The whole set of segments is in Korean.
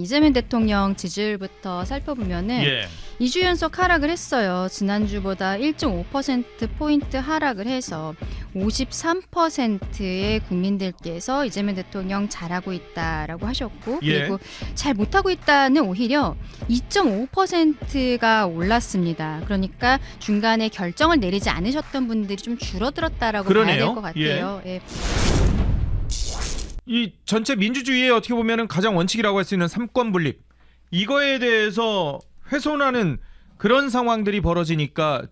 이재명 대통령 지지율부터 살펴보면은 2주 연속 하락을 했어요. 지난주보다 1.5%포인트 하락을 해서 53%의 국민들께서 이재명 대통령 잘하고 있다라고 하셨고, 그리고 잘 못하고 있다는 오히려 2.5%가 올랐습니다. 그러니까 중간에 결정을 내리지 않으셨던 분들이 좀 줄어들었다라고 봐야 될 것 같아요. 이 전체 민주주의에 어떻게 보면은 가장 원칙이라고 할 수 있는 삼권 분립, 이거에 대해서 훼손하는 그런 상황들이 벌어지니까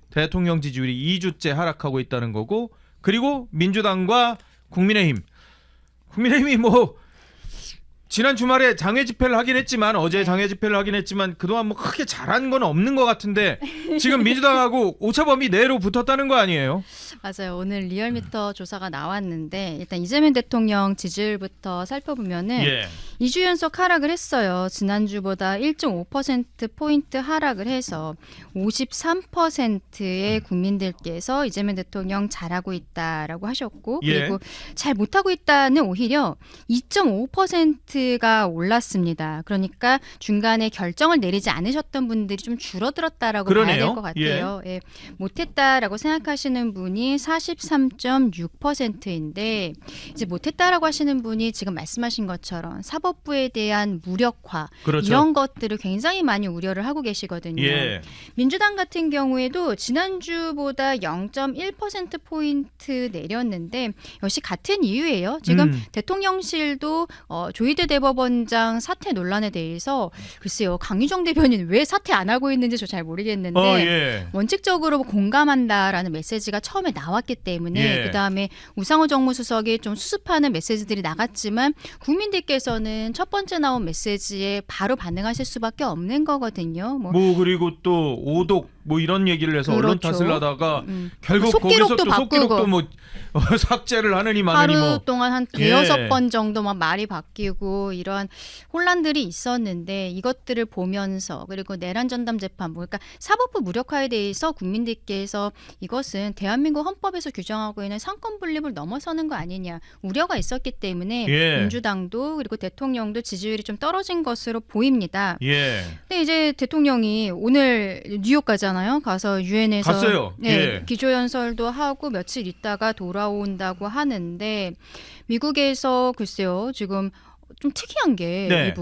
대통령 지지율이 2주째 하락하고 있다는 거고, 그리고 민주당과 국민의힘이 뭐 지난 주말에 장외 집회를 하긴 했지만, 어제 장외 집회를 하긴 했지만 그동안 뭐 크게 잘한 건 없는 것 같은데 지금 민주당하고 오차범위 내로 붙었다는 거 아니에요? 맞아요. 오늘 리얼미터 조사가 나왔는데 일단 이재명 대통령 지지율부터 살펴보면은 2주 연속 하락을 했어요. 지난주보다 1.5%포인트 하락을 해서 53%의 국민들께서 이재명 대통령 잘하고 있다라고 하셨고, 그리고 잘 못하고 있다는 오히려 2.5%가 올랐습니다. 그러니까 중간에 결정을 내리지 않으셨던 분들이 좀 줄어들었다라고 봐야 될 것 같아요. 못했다라고 생각하시는 분이 43.6%인데 이제 못했다라고 하시는 분이 지금 말씀하신 것처럼 사법부에 대한 무력화, 이런 것들을 굉장히 많이 우려를 하고 계시거든요. 민주당 같은 경우에도 지난주보다 0.1%포인트 내렸는데 역시 같은 이유예요. 지금 대통령실도 조희대 대법원장 사퇴 논란에 대해서 글쎄요, 강유정 대변인 왜 사퇴 안 하고 있는지 저 잘 모르겠는데 원칙적으로 공감한다라는 메시지가 처음에 나왔기 때문에 그다음에 우상호 정무수석이 좀 수습하는 메시지들이 나갔지만 국민들께서는 첫 번째 나온 메시지에 바로 반응하실 수밖에 없는 거거든요. 그리고 또 오독 이런 얘기를 해서 언론 탓을 하다가 결국 속기록도 거기서 또 속기록도 삭제를 하느니 마느니 하루 동안 한 대여섯 번 정도 막 말이 바뀌고 이러한 혼란들이 있었는데, 이것들을 보면서 그리고 내란 전담 재판 그러니까 사법부 무력화에 대해서 국민들께서 이것은 대한민국 헌법에서 규정하고 있는 상권 분립을 넘어서는 거 아니냐 우려가 있었기 때문에 민주당도 그리고 대통령도 지지율이 좀 떨어진 것으로 보입니다. 근데 이제 대통령이 오늘 뉴욕 가잖아요. 가서 유엔에서 갔어요. 기조연설도 하고 며칠 있다가 돌아온다고 하는데, 미국에서 글쎄요, 지금 좀 특이한 게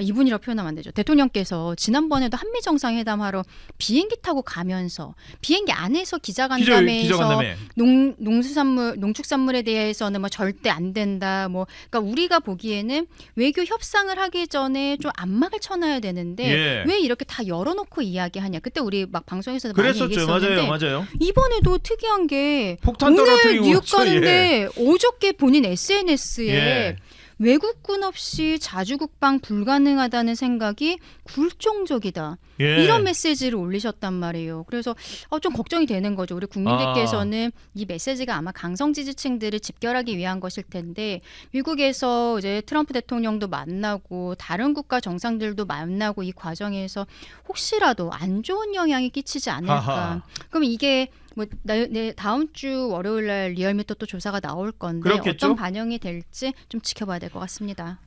이분이라고 표현하면 안 되죠. 대통령께서 지난번에도 한미 정상회담 하러 비행기 타고 가면서 비행기 안에서 기자간담회에서 농축산물에 대해서는 뭐 절대 안 된다. 그러니까 우리가 보기에는 외교 협상을 하기 전에 좀 안막을 쳐놔야 되는데 왜 이렇게 다 열어놓고 이야기하냐. 그때 우리 막 방송에서도 많이 얘기했었는데 맞아요. 이번에도 특이한 게 폭탄 오늘 떨어뜨리고 뉴욕 가는데 어저께 본인 SNS에 외국군 없이 자주국방 불가능하다는 생각이 굴종적이다. 이런 메시지를 올리셨단 말이에요. 그래서 좀 걱정이 되는 거죠. 우리 국민들께서는 이 메시지가 아마 강성 지지층들을 집결하기 위한 것일 텐데, 미국에서 이제 트럼프 대통령도 만나고 다른 국가 정상들도 만나고 이 과정에서 혹시라도 안 좋은 영향이 끼치지 않을까. 그럼 이게 다음 주 월요일 날 리얼미터 또 조사가 나올 건데 어떤 반영이 될지 좀 지켜봐야 될 것 같습니다.